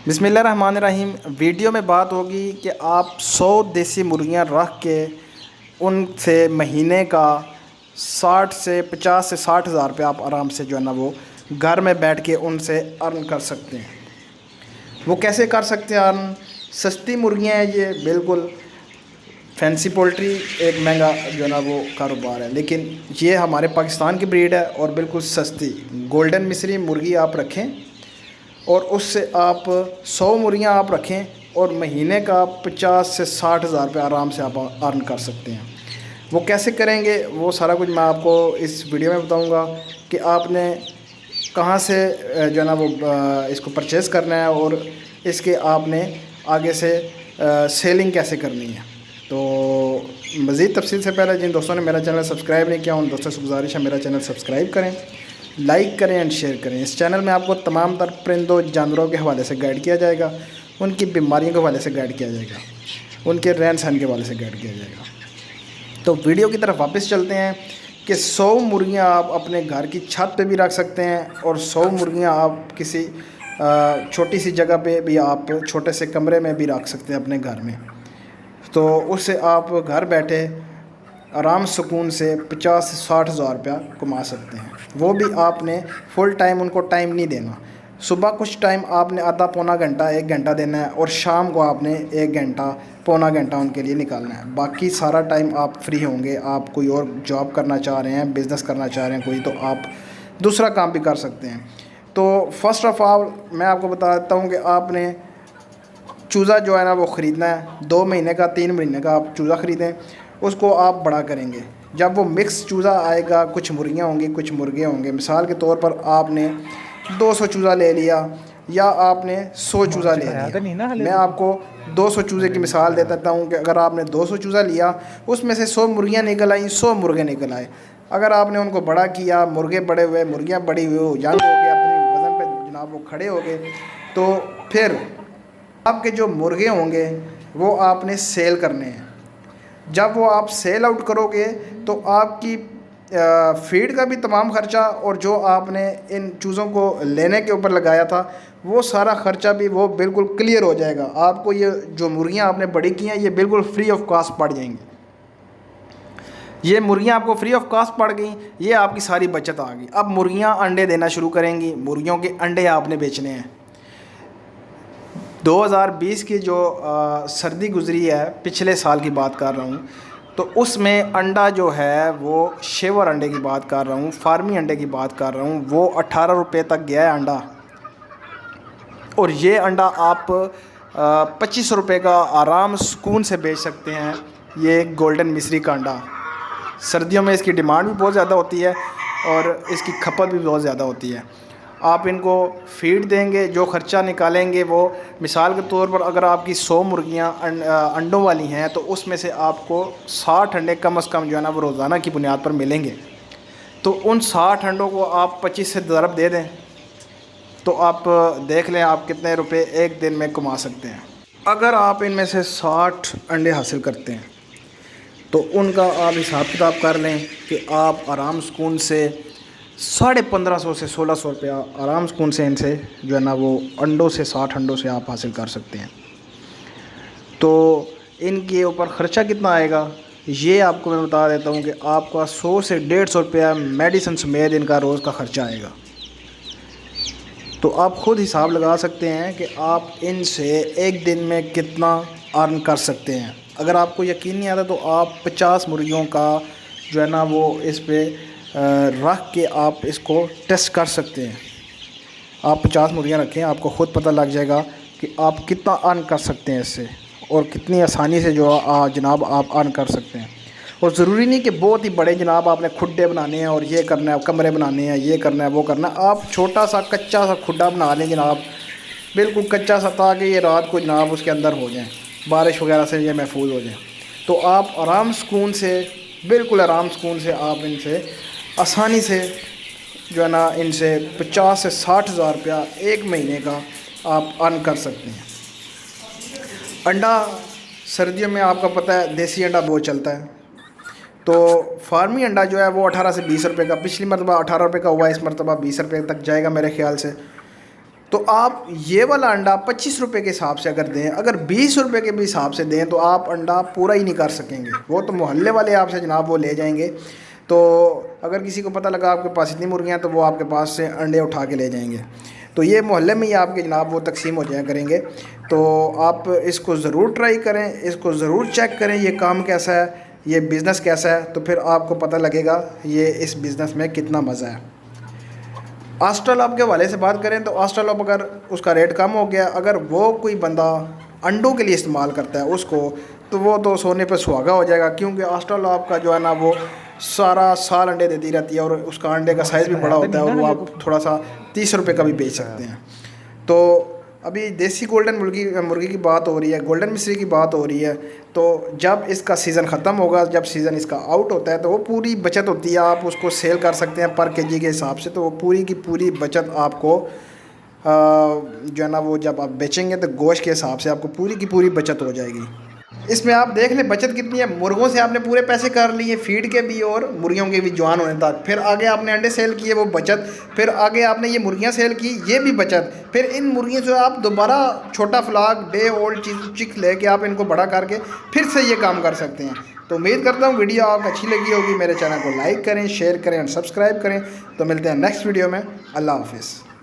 बिस्मिल्लाहिर्रहमानिर्रहीम। वीडियो में बात होगी कि आप 100 देसी मुर्गियां रख के उनसे महीने का 60 से 50 से 60 हज़ार रुपये आप आराम से जो है ना वो घर में बैठ के उनसे अर्न कर सकते हैं। वो कैसे कर सकते हैं अर्न? सस्ती मुर्गियां हैं ये, बिल्कुल फैंसी पोल्ट्री एक महंगा जो है ना वो कारोबार है, लेकिन ये हमारे पाकिस्तान की ब्रीड है और बिल्कुल सस्ती गोल्डन मिस्री मुर्गी आप रखें और उससे आप 100 मुर्गियाँ आप रखें और महीने का 50 से 60 हज़ार रुपये आराम से आप अर्न कर सकते हैं। वो कैसे करेंगे वो सारा कुछ मैं आपको इस वीडियो में बताऊंगा कि आपने कहाँ से जो है ना वो इसको परचेज़ करना है और इसके आपने आगे से सेलिंग कैसे करनी है। तो मज़ीद तफसील से पहले जिन दोस्तों ने मेरा चैनल सब्सक्राइब नहीं किया उन दोस्तों से गुजारिश है मेरा चैनल सब्सक्राइब करें, लाइक करें एंड शेयर करें। इस चैनल में आपको तमाम तर परिंदों जानवरों के हवाले से गाइड किया जाएगा, उनकी बीमारियों के हवाले से गाइड किया जाएगा, उनके रहन सहन के हवाले से गाइड किया जाएगा। तो वीडियो की तरफ वापस चलते हैं कि 100 मुर्गियाँ आप अपने घर की छत पे भी रख सकते हैं और 100 मुर्गियाँ आप किसी छोटी सी जगह पे भी आप छोटे से कमरे में भी रख सकते हैं अपने घर में। तो उससे आप घर बैठे आराम सुकून से 50 से 60 हज़ार रुपया कमा सकते हैं। वो भी आपने फुल टाइम उनको टाइम नहीं देना। सुबह कुछ टाइम आपने आधा पौना घंटा 1 घंटा देना है और शाम को आपने 1 घंटा पौना घंटा उनके लिए निकालना है। बाकी सारा टाइम आप फ्री होंगे। आप कोई और जॉब करना चाह रहे हैं, बिज़नेस करना चाह रहे हैं कोई, तो आप दूसरा काम भी कर सकते हैं। तो फर्स्ट ऑफ़ ऑल मैं आपको बता देता हूँ कि आपने चूज़ा जो है ना वो ख़रीदना है। 2 महीने का 3 महीने का आप चूज़ा ख़रीदें, उसको आप बड़ा करेंगे। जब वो मिक्स चूज़ा आएगा, कुछ मुर्गियाँ होंगी कुछ मुर्गे होंगे, मिसाल के तौर पर आपने 200 चूज़ा ले लिया या आपने 100 चूज़ा ले लिया। मैं आपको 200 चूज़े की मिसाल देता हूँ कि अगर आपने 200 चूज़ा लिया, उसमें से 100 मुर्गियाँ निकल आई, 100 मुर्गे निकल आए। अगर आपने उनको बड़ा किया, मुर्गे बड़े हुए, मुर्गियाँ बड़ी हुई, यंग हो गए, अपने वज़न पे जनाब वो खड़े हो गए, तो फिर आपके जो मुर्गे होंगे वो आपने सेल करने हैं। जब वो आप सेल आउट करोगे तो आपकी फीड का भी तमाम ख़र्चा और जो आपने इन चूज़ों को लेने के ऊपर लगाया था वो सारा ख़र्चा भी वो बिल्कुल क्लियर हो जाएगा। आपको ये जो मुर्गियाँ आपने बड़ी की हैं ये बिल्कुल फ्री ऑफ कॉस्ट पड़ जाएंगी। ये मुर्गियाँ आपको फ्री ऑफ कॉस्ट पड़ गई, ये आपकी सारी बचत आ गई। अब मुर्गियाँ अंडे देना शुरू करेंगी। मुर्गियों के अंडे आपने बेचने हैं। 2020 की जो सर्दी गुज़री है, पिछले साल की बात कर रहा हूँ, तो उसमें अंडा जो है वो शेवर अंडे की बात कर रहा हूँ, फार्मी अंडे की बात कर रहा हूँ, वो 18 रुपये तक गया है अंडा। और ये अंडा आप 25 रुपये का आराम सुकून से बेच सकते हैं। ये गोल्डन मिस्री का अंडा, सर्दियों में इसकी डिमांड भी बहुत ज़्यादा होती है और इसकी खपत भी बहुत ज़्यादा होती है। आप इनको फीड देंगे, जो ख़र्चा निकालेंगे वो, मिसाल के तौर पर अगर आपकी 100 मुर्गियाँ अंडों वाली हैं तो उसमें से आपको 60 अंडे कम से कम जो है ना वो रोज़ाना की बुनियाद पर मिलेंगे। तो उन 60 अंडों को आप 25 से ज़रब दे दें तो आप देख लें आप कितने रुपए एक दिन में कमा सकते हैं। अगर आप इनमें से 60 अंडे हासिल करते हैं तो उनका आप हिसाब किताब कर लें कि आप आराम सुकून से 1550 से 1600 रुपया आराम सुकून से इनसे जो है ना वो अंडों से 60 अंडों से आप हासिल कर सकते हैं। तो इनके ऊपर ख़र्चा कितना आएगा ये आपको मैं बता देता हूँ कि आपका 100 से 150 रुपया मेडिसिन समेत इनका रोज़ का ख़र्चा आएगा। तो आप ख़ुद हिसाब लगा सकते हैं कि आप इनसे एक दिन में कितना अर्न कर सकते हैं। अगर आपको यकीन नहीं आता तो आप 50 मुर्गियों का जो है ना वो इस पर रख के आप इसको टेस्ट कर सकते हैं। आप 50 मुर्गियाँ रखें, आपको ख़ुद पता लग जाएगा कि आप कितना अर्न कर सकते हैं इससे और कितनी आसानी से जो जनाब आप अर्न कर सकते हैं। और ज़रूरी नहीं कि बहुत ही बड़े जनाब आपने खुड्डे बनाने हैं और ये करना है, कमरे बनाने हैं, ये करना है, वो करना है। आप छोटा सा कच्चा सा खुड्डा बना लें जनाब, बिल्कुल कच्चा सा, ताकि ये रात को जनाब उसके अंदर हो जाएँ, बारिश वगैरह से ये महफूज हो जाए। तो आप आराम सुकून से, बिल्कुल आराम सुकून से आप इनसे आसानी से जो है ना इनसे 50 से 60 हज़ार रुपया एक महीने का आप अर्न कर सकते हैं। अंडा सर्दियों में आपका पता है देसी अंडा बहुत चलता है, तो फार्मी अंडा जो है वो 18 से 20 रुपये का, पिछली मरतबा 18 रुपये का हुआ, इस मरतबा 20 रुपये तक जाएगा मेरे ख्याल से। तो आप ये वाला अंडा 25 रुपये के हिसाब से अगर दें, अगर 20 रुपये के भी हिसाब से दें तो आप अंडा पूरा ही नहीं कर सकेंगे। वो तो मोहल्ले वाले आपसे जनाब वो ले जाएंगे। तो अगर किसी को पता लगा आपके पास इतनी मुर्गियाँ तो वो आपके पास से अंडे उठा के ले जाएंगे। तो ये मोहल्ले में ही आपके जनाब वो तकसीम हो जाया करेंगे। तो आप इसको ज़रूर ट्राई करें, इसको ज़रूर चेक करें ये काम कैसा है, ये बिज़नेस कैसा है, तो फिर आपको पता लगेगा ये इस बिज़नेस में कितना मज़ा है। आस्ट्रल के हवाले से बात करें तो आस्ट्रल अगर उसका रेट कम हो गया, अगर वो कोई बंदा अंडों के लिए इस्तेमाल करता है उसको, तो वो तो सोने पर सुहागा हो जाएगा, क्योंकि आस्ट्रल का जो है ना वो सारा साल अंडे देती रहती है और उसका अंडे का साइज़ भी बड़ा होता है और वो आप थोड़ा सा 30 रुपये का भी बेच सकते हैं। तो अभी देसी गोल्डन मुर्गी की बात हो रही है, गोल्डन मिस्री की बात हो रही है। तो जब इसका सीज़न ख़त्म होगा, जब सीज़न इसका आउट होता है तो वो पूरी बचत होती है, आप उसको सेल कर सकते हैं पर केजी के हिसाब से। तो वो पूरी की पूरी बचत आपको जो है ना वो जब आप बेचेंगे तो गोश्त के हिसाब से आपको पूरी की पूरी बचत हो जाएगी। इसमें आप देख लें बचत कितनी है। मुर्गों से आपने पूरे पैसे कर लिए, फीड के भी और मुर्गियों के भी जवान होने तक, फिर आगे आपने अंडे सेल किए वो बचत, फिर आगे आपने ये मुर्गियां सेल की ये भी बचत, फिर इन मुर्गियों से आप दोबारा छोटा फ्लाग डे ओल्ड चिक लेके आप इनको बड़ा करके फिर से ये काम कर सकते हैं। तो उम्मीद करता हूँ वीडियो आपको अच्छी लगी होगी। मेरे चैनल को लाइक करें, शेयर करें और सब्सक्राइब करें। तो मिलते हैं नेक्स्ट वीडियो में। अल्लाह हाफिज़।